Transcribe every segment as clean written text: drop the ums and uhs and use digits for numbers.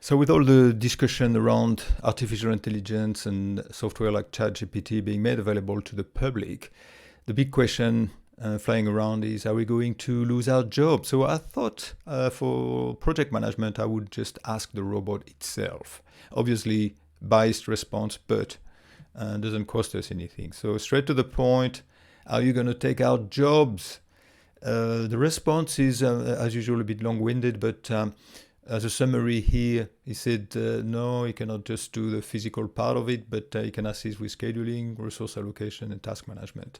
So with all the discussion around artificial intelligence and software like ChatGPT being made available to the public, the big question flying around is, are we going to lose our job? So I thought for project management, I would just ask the robot itself. Obviously, biased response, but doesn't cost us anything. So straight to the point, are you going to take our jobs? The response is, as usual, a bit long-winded, but as a summary here, he said, no, he cannot just do the physical part of it, but he can assist with scheduling, resource allocation, and task management.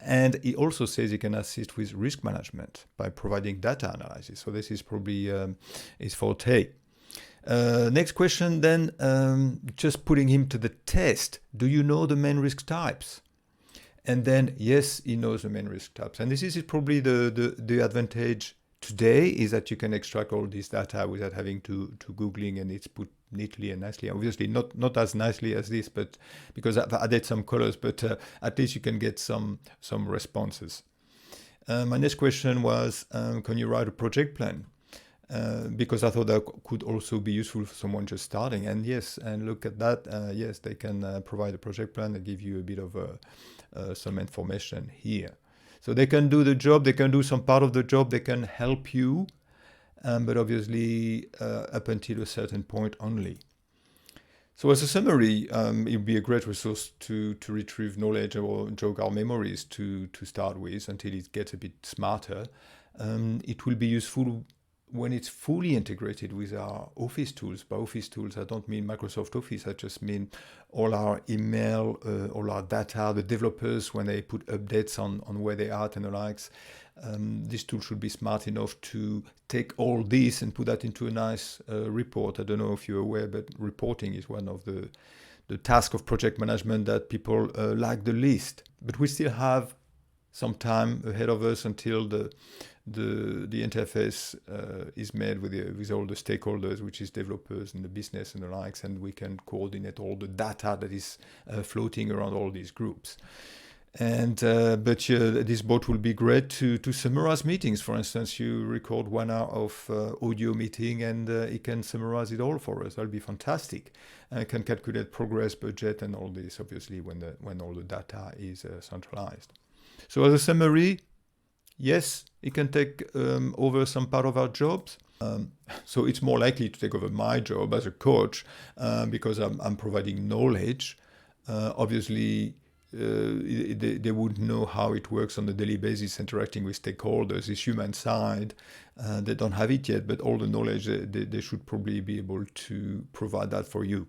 And he also says he can assist with risk management by providing data analysis. So this is probably his forte. Next question then, just putting him to the test. Do you know the main risk types? And then, yes, he knows the main risk types. And this is probably the advantage today, is that you can extract all this data without having to Googling, and it's put neatly and nicely. Obviously, not as nicely as this, but because I've added some colors, but at least you can get some responses. My next question was, can you write a project plan? Because I thought that could also be useful for someone just starting. And yes, and look at that. Yes, they can provide a project plan and give you a bit of some information here. So they can do the job, they can do some part of the job, they can help you, but obviously up until a certain point only. So as a summary, it would be a great resource to retrieve knowledge or jog our memories to start with until it gets a bit smarter. It will be useful when it's fully integrated with our Office tools. By Office tools, I don't mean Microsoft Office, I just mean all our email, all our data, the developers, when they put updates on where they are and the likes. This tool should be smart enough to take all this and put that into a nice report. I don't know if you're aware, but reporting is one of the tasks of project management that people like the least. But we still have some time ahead of us until the interface is made with all the stakeholders, which is developers and the business and the likes, and we can coordinate all the data that is floating around all these groups. And but this bot will be great to summarize meetings. For instance, you record 1 hour of audio meeting, and it can summarize it all for us. That'll be fantastic. And it can calculate progress, budget, and all this. Obviously, when all the data is centralized. So as a summary, yes, it can take over some part of our jobs. So it's more likely to take over my job as a coach because I'm providing knowledge. Obviously, they would know how it works on a daily basis, interacting with stakeholders, this human side. They don't have it yet, but all the knowledge, they should probably be able to provide that for you.